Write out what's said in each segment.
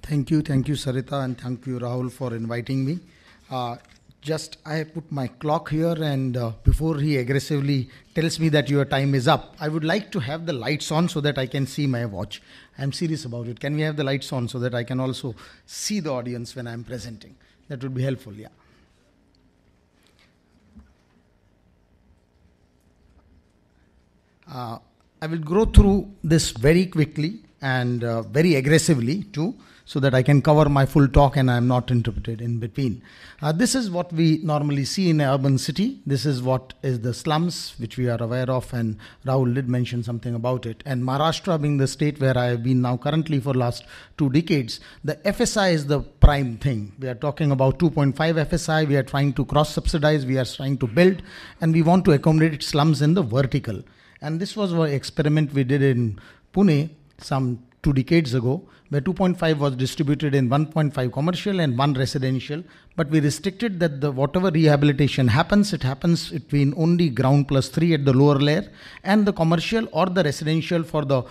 Thank you, Sarita, and thank you, Rahul, for inviting me. Just I put my clock here, and before he aggressively tells me that your time is up, I would like to have the lights on so that I can see my watch. I'm serious about it. Can we have the lights on so that I can also see the audience when I'm presenting? That would be helpful, yeah. Uh, I will go through this very quickly and very aggressively too, so that I can cover my full talk and I am not interrupted in between. This is what we normally see in an urban city. This is what is the slums, which we are aware of, and Rahul did mention something about it. And Maharashtra being the state where I have been now currently for last 2 decades, the FSI is the prime thing. We are talking about 2.5 FSI. We are trying to cross subsidize. We are trying to build, and we want to accommodate slums in the vertical. And this was an experiment we did in Pune some 2 decades ago, where 2.5 was distributed in 1.5 commercial and 1 residential. But we restricted that the whatever rehabilitation happens, it happens between only ground plus 3 at the lower layer, and the commercial or the residential for the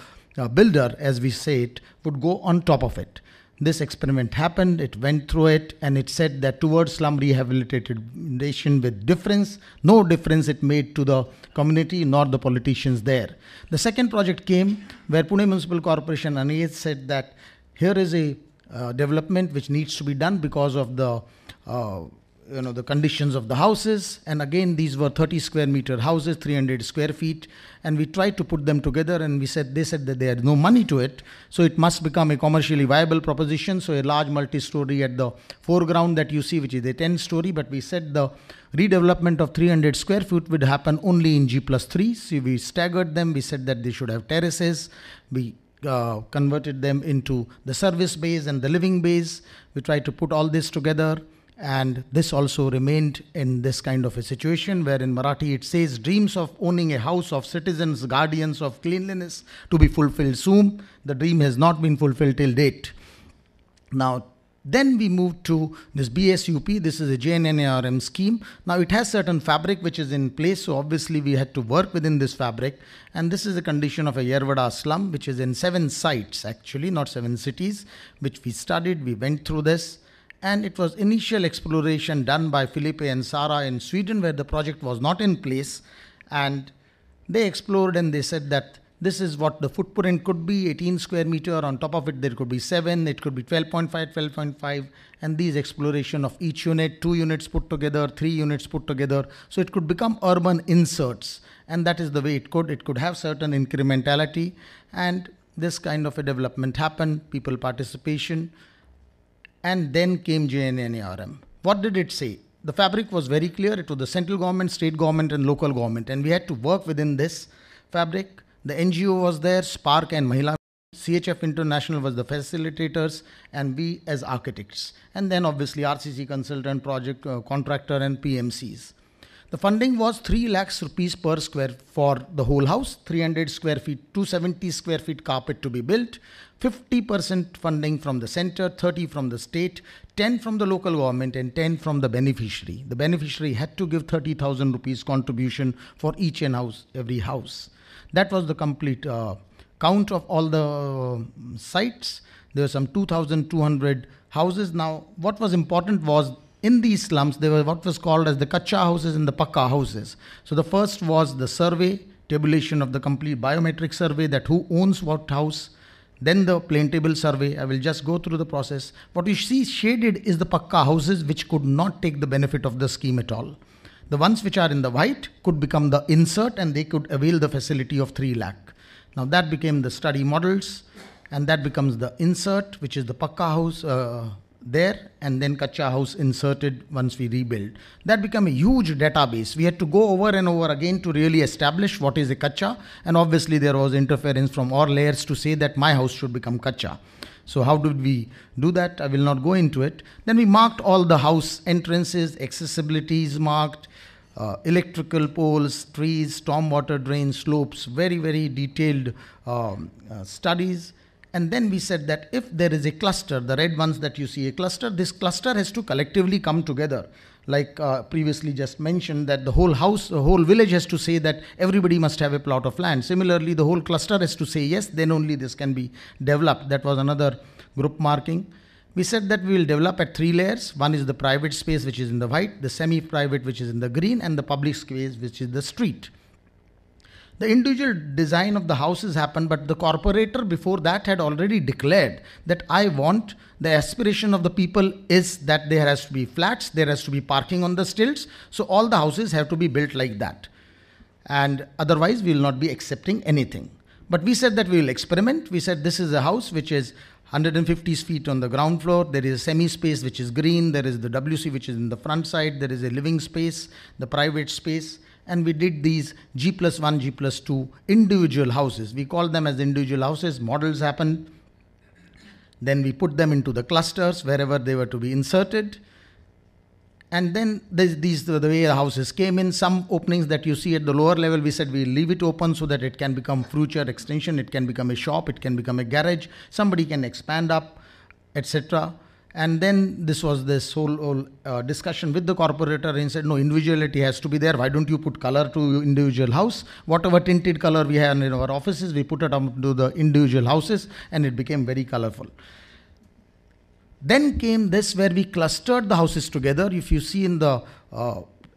builder, as we say it, would go on top of it. This experiment happened, it went through it, and it said that towards slum rehabilitation with difference, no difference it made to the community nor the politicians there. The second project came where Pune Municipal Corporation said that here is a development which needs to be done because of the the conditions of the houses, and again these were 30 square meter houses, 300 square feet, and we tried to put them together, and they said that they had no money to it, so it must become a commercially viable proposition. So a large multi-story at the foreground that you see, which is a 10-story, but we said the redevelopment of 300 square feet would happen only in G+3. So we staggered them. We said that they should have terraces. We converted them into the service bays and the living bays. We tried to put all this together. And this also remained in this kind of a situation where in Marathi it says dreams of owning a house of citizens, guardians of cleanliness to be fulfilled soon. The dream has not been fulfilled till date. Now, then we moved to this BSUP. This is a JNNARM scheme. Now it has certain fabric which is in place. So obviously we had to work within this fabric. And this is a condition of a Yerwada slum, which is in 7 sites actually, not 7 cities, which we studied. We went through this. And it was initial exploration done by Felipe and Sara in Sweden, where the project was not in place. And they explored and they said that this is what the footprint could be, 18 square meter. On top of it, there could be 7, it could be 12.5, 12.5. And these exploration of each unit, 2 units put together, 3 units put together. So it could become urban inserts. And that is the way it could. It could have certain incrementality. And this kind of a development happened, people participation. And then came JNNARM. What did it say? The fabric was very clear. It was the central government, state government, and local government. And we had to work within this fabric. The NGO was there, Spark and Mahila. CHF International was the facilitators, and we as architects. And then obviously RCC consultant, project contractor, and PMCs. The funding was 3 lakhs rupees per square for the whole house, 300 square feet, 270 square feet carpet to be built, 50% funding from the center, 30 from the state, 10 from the local government, and 10 from the beneficiary. The beneficiary had to give 30,000 rupees contribution for each and every house. That was the complete count of all the sites. There were some 2,200 houses. Now, what was important was in these slums, there were what was called as the Kacha houses and the Pakka houses. So the first was the survey, tabulation of the complete biometric survey, that who owns what house. Then the plain table survey. I will just go through the process. What you see shaded is the Pakka houses which could not take the benefit of the scheme at all. The ones which are in the white could become the insert, and they could avail the facility of 3 lakh. Now that became the study models, and that becomes the insert, which is the Pakka house there, and then Kacha house inserted once we rebuild. That became a huge database. We had to go over and over again to really establish what is a Kacha, and obviously there was interference from all layers to say that my house should become Kacha. So how did we do that? I will not go into it. Then we marked all the house entrances, accessibilities marked, electrical poles, trees, stormwater drains, slopes, very, very detailed studies. And then we said that if there is a cluster, the red ones that you see a cluster, this cluster has to collectively come together. Like previously just mentioned, that the whole house, the whole village has to say that everybody must have a plot of land. Similarly, the whole cluster has to say yes, then only this can be developed. That was another group marking. We said that we will develop at 3 layers. One is the private space, which is in the white, the semi-private, which is in the green, and the public space, which is the street. The individual design of the houses happened, but the corporator before that had already declared that I want, the aspiration of the people is that there has to be flats, there has to be parking on the stilts, so all the houses have to be built like that. And otherwise we will not be accepting anything. But we said that we will experiment. We said this is a house which is 150 feet on the ground floor. There is a semi-space which is green. There is the WC which is in the front side. There is a living space, the private space. And we did these G+1, G+2 individual houses. We call them as individual houses. Models happened. Then we put them into the clusters wherever they were to be inserted. And then the way the houses came in, some openings that you see at the lower level, we said we'll leave it open so that it can become future extension, it can become a shop, it can become a garage, somebody can expand up, etc. And then this was this whole discussion with the corporator, and he said, no, individuality has to be there. Why don't you put color to your individual house? Whatever tinted color we have in our offices, we put it onto the individual houses, and it became very colorful. Then came this where we clustered the houses together. If you see in the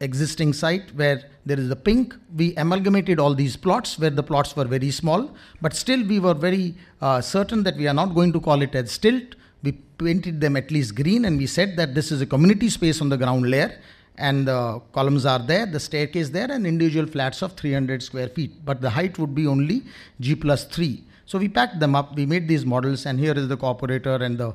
existing site where there is the pink, we amalgamated all these plots where the plots were very small, but still we were very certain that we are not going to call it as stilt. We painted them at least green, and we said that this is a community space on the ground layer, and the columns are there, the staircase there, and individual flats of 300 square feet. But the height would be only G+3. So we packed them up, we made these models, and here is the corporator and the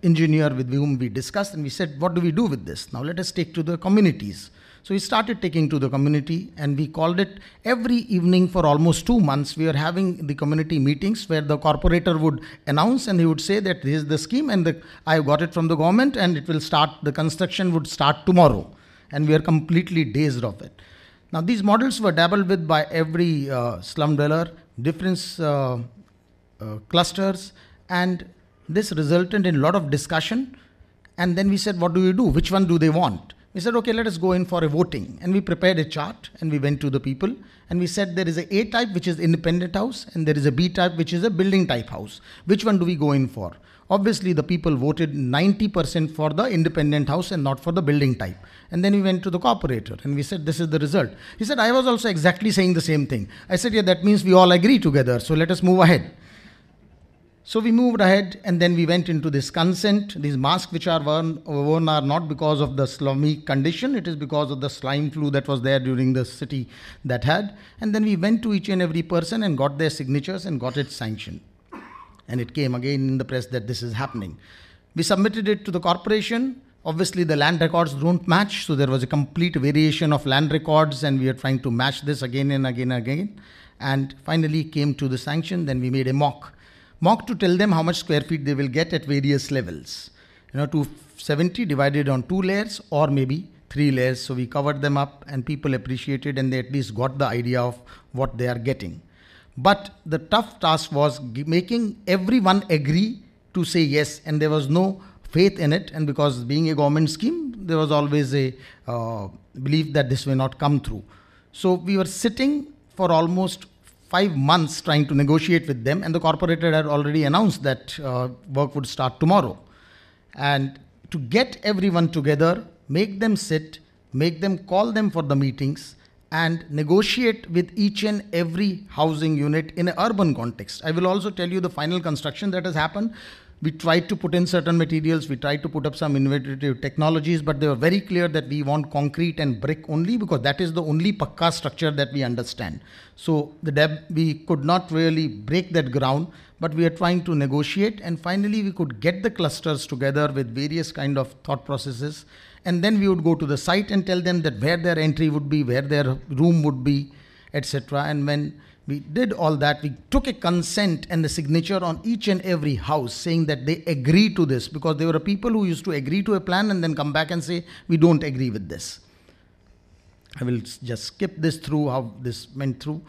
engineer with whom we discussed, and we said, what do we do with this? Now let us take to the communities. So we started taking to the community, and we called it every evening for almost 2 months. We were having the community meetings where the corporator would announce, and he would say that this is the scheme, and I got it from the government, and it will start, the construction would start tomorrow. And we are completely dazed of it. Now these models were dabbled with by every slum dweller, different clusters, and this resulted in a lot of discussion. And then we said, what do we do? Which one do they want? We said, okay, let us go in for a voting. And we prepared a chart, and we went to the people, and we said there is a type which is independent house, and there is a B type which is a building type house. Which one do we go in for? Obviously the people voted 90% for the independent house and not for the building type. And then we went to the corporator and we said, this is the result. He said, I was also exactly saying the same thing. I said, yeah, that means we all agree together, so let us move ahead. So we moved ahead, and then we went into this consent. These masks which are worn are not because of the slummy condition, it is because of the swine flu that was there during the city that had. And then we went to each and every person and got their signatures and got it sanctioned. And it came again in the press that this is happening. We submitted it to the corporation. Obviously the land records don't match, so there was a complete variation of land records, and we are trying to match this again and again and again. And finally came to the sanction. Then we made a mock to tell them how much square feet they will get at various levels. 270 divided on 2 layers or maybe 3 layers. So we covered them up, and people appreciated, and they at least got the idea of what they are getting. But the tough task was making everyone agree to say yes, and there was no faith in it. And because being a government scheme, there was always a belief that this will not come through. So we were sitting for almost 5 months trying to negotiate with them, and the corporator had already announced that work would start tomorrow. And to get everyone together, make them sit, make them call them for the meetings, and negotiate with each and every housing unit in an urban context. I will also tell you the final construction that has happened. We tried to put in certain materials, we tried to put up some innovative technologies, but they were very clear that we want concrete and brick only, because that is the only pakka structure that we understand. So we could not really break that ground, but we are trying to negotiate, and finally we could get the clusters together with various kind of thought processes. And then we would go to the site and tell them that where their entry would be, where their room would be, etc. And when we did all that, we took a consent and the signature on each and every house saying that they agree to this, because there were people who used to agree to a plan and then come back and say, we don't agree with this. I will just skip this through, how this went through.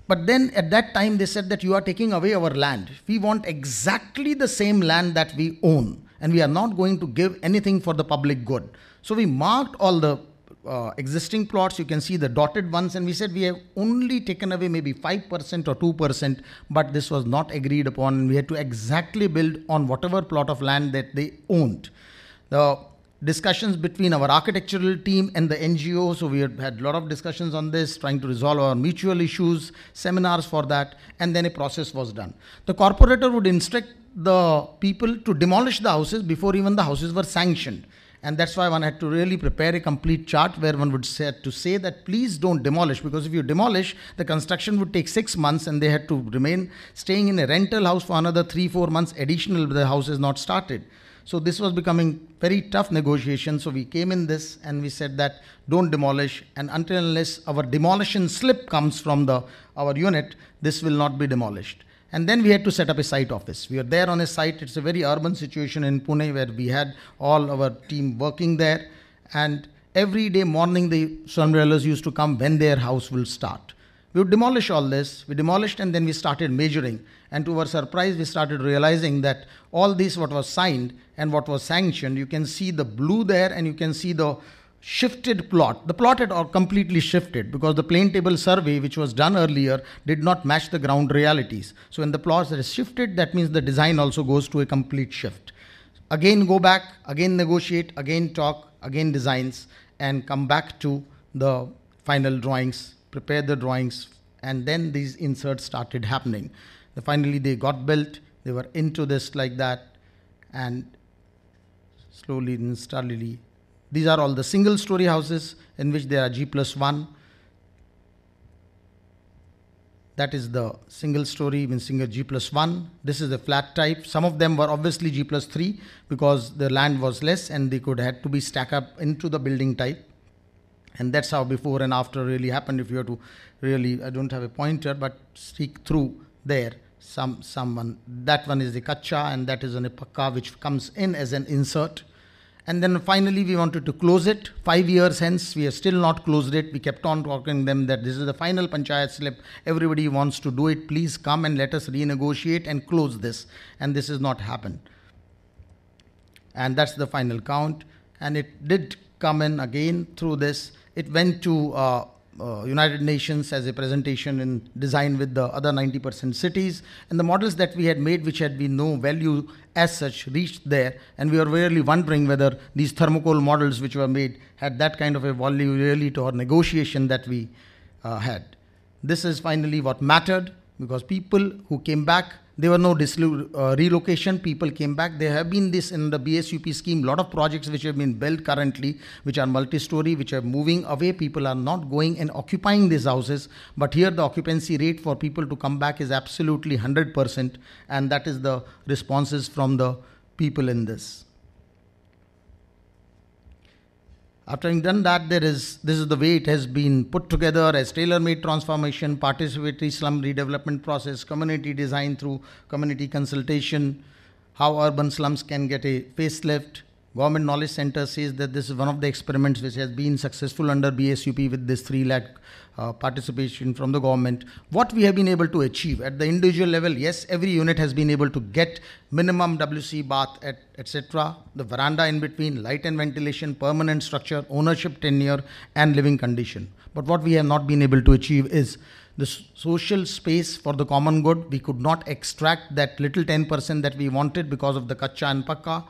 But then at that time they said that you are taking away our land. We want exactly the same land that we own, and we are not going to give anything for the public good. So we marked all the existing plots. You can see the dotted ones, and we said we have only taken away maybe 5% or 2%, but this was not agreed upon. We had to exactly build on whatever plot of land that they owned. The discussions between our architectural team and the NGO, so we had a lot of discussions on this, trying to resolve our mutual issues, seminars for that, and then a process was done. The corporator would instruct the people to demolish the houses before even the houses were sanctioned. And that's why one had to really prepare a complete chart where one would say that please don't demolish, because if you demolish, the construction would take 6 months and they had to remain staying in a rental house for another 3-4 months additional. The house is not started. So this was becoming very tough negotiation. So we came in this and we said that don't demolish, and until unless our demolition slip comes from our unit, this will not be demolished. And then we had to set up a site office. We are there on a site. It's a very urban situation in Pune where we had all our team working there. And every day morning, the umbrellas used to come when their house will start. We would demolish all this. We demolished and then we started measuring. And to our surprise, we started realizing that all this, what was signed and what was sanctioned, you can see the blue there and you can see the shifted plot. The plot had all completely shifted because the plane table survey which was done earlier did not match the ground realities. So when the plots are shifted, that means the design also goes to a complete shift. Again go back, again negotiate, again talk, again designs, and come back to the final drawings, prepare the drawings, and then these inserts started happening. Finally they got built, they were into this like that, and slowly and steadily. These are all the single story houses in which there are G+1. That is the single story, means single G+1. This is the flat type. Some of them were obviously G+3 because the land was less and they had to be stacked up into the building type. And that's how before and after really happened. If you have to really, I don't have a pointer, but stick through there. Someone, that one is the Kacha and that is an Pakka which comes in as an insert. And then finally we wanted to close it. 5 years hence, we have still not closed it. We kept on talking to them that this is the final panchayat slip. Everybody wants to do it. Please come and let us renegotiate and close this. And this has not happened. And that's the final count. And it did come in again through this. It went to United Nations as a presentation in design with the other 90% cities, and the models that we had made, which had been no value as such, reached there, and we were really wondering whether these thermocol models which were made had that kind of a value really to our negotiation that we had. This is finally what mattered, because people who came back, there were no relocation, people came back. There have been this in the BSUP scheme, lot of projects which have been built currently, which are multi-story, which are moving away. People are not going and occupying these houses, but here the occupancy rate for people to come back is absolutely 100%, and that is the responses from the people in this. After having done that, this is the way it has been put together as tailor-made transformation, participatory slum redevelopment process, community design through community consultation, how urban slums can get a facelift. Government Knowledge Center says that this is one of the experiments which has been successful under BSUP with this 3 lakh participation from the government. What we have been able to achieve at the individual level, yes, every unit has been able to get minimum WC bath, etc. The veranda in between, light and ventilation, permanent structure, ownership tenure, and living condition. But what we have not been able to achieve is the social space for the common good. We could not extract that little 10% that we wanted because of the Kacha and Pakka.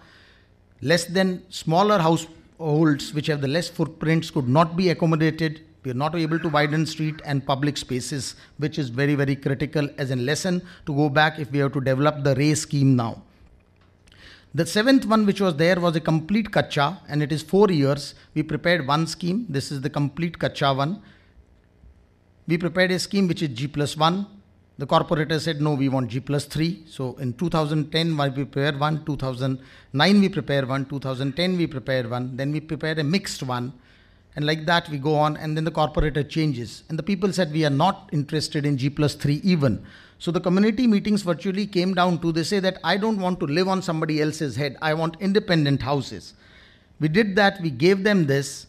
Less than smaller households which have the less footprints could not be accommodated. We are not able to widen street and public spaces, which is very, very critical as a lesson to go back if we have to develop the RAY scheme now. The 7th one which was there was a complete Kacha, and it is 4 years. We prepared one scheme. This is the complete Kacha one. We prepared a scheme which is G+1. The corporator said, no, we want G+3. So in 2010, we prepared one. 2009, we prepared one. 2010, we prepared one. Then we prepared a mixed one. And like that, we go on. And then the corporator changes. And the people said, we are not interested in G+3 even. So the community meetings virtually came down to, they say that I don't want to live on somebody else's head. I want independent houses. We did that. We gave them this.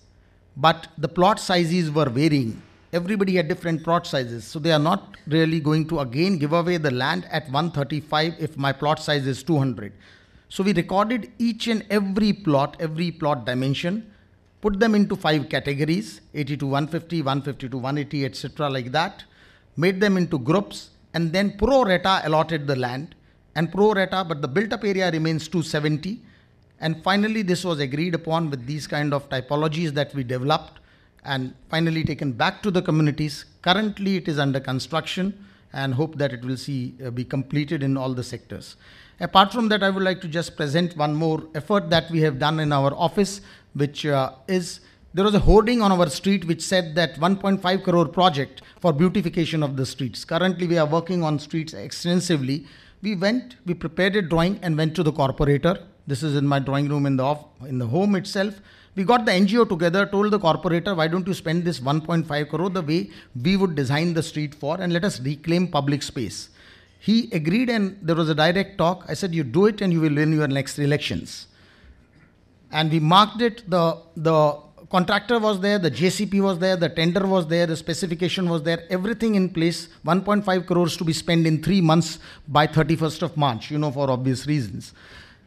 But the plot sizes were varying. Everybody had different plot sizes. So they are not really going to again give away the land at 135 if my plot size is 200. So we recorded each and every plot dimension, put them into 5 categories, 80 to 150, 150 to 180, etc. like that, made them into groups, and then pro rata allotted the land, and pro rata, but the built up area remains 270. And finally, this was agreed upon with these kind of typologies that we developed and finally taken back to the communities. Currently, it is under construction and hope that it will be completed in all the sectors. Apart from that, I would like to just present one more effort that we have done in our office, which is, there was a hoarding on our street which said that 1.5 crore project for beautification of the streets. Currently, we are working on streets extensively. We prepared a drawing and went to the corporator. This is in my drawing room in the home itself. We got the NGO together, told the corporator, why don't you spend this 1.5 crore the way we would design the street for, and let us reclaim public space. He agreed, and there was a direct talk. I said, you do it and you will win your next elections. And we marked it. The contractor was there, the JCP was there, the tender was there, the specification was there, everything in place. 1.5 crores to be spent in 3 months by 31st of March, for obvious reasons.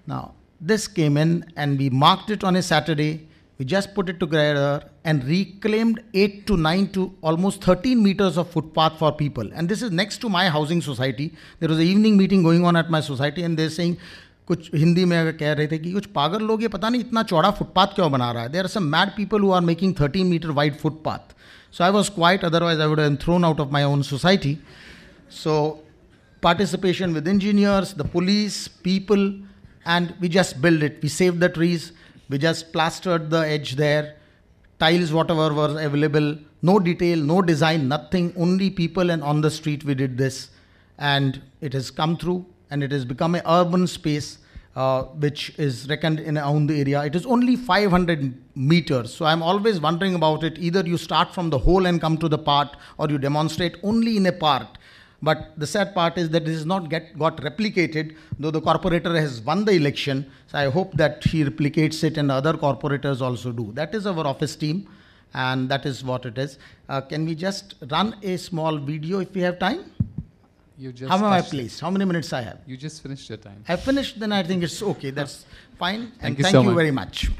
Now, this came in and we marked it on a Saturday. We just put it together and reclaimed 8 to 9 to almost 13 meters of footpath for people. And this is next to my housing society. There was an evening meeting going on at my society and they're saying, कुछ हिंदी में कह रहे थे कि कुछ पागल लोग ये पता नहीं इतना चौड़ा फुटपाथ क्यों बना रहा है. There are some mad people who are making 13 meter wide footpath. So I was quiet, otherwise I would have been thrown out of my own society. So participation with engineers, the police, people, and we just built it. We saved the trees. We just plastered the edge there. Tiles, whatever was available. No detail, no design, nothing. Only people and on the street we did this. And it has come through and it has become an urban space which is reckoned in around the area. It is only 500 meters. So I'm always wondering about it. Either you start from the whole and come to the part, or you demonstrate only in a part. But the sad part is that it is not got replicated, though the corporator has won the election. So I hope that he replicates it and other corporators also do. That is our office team, and that is what it is. Can we just run a small video if we have time? How am I placed? How many minutes I have? You just finished your time. I finished, then I think it's okay. That's fine. Thank and you so thank you much. very much.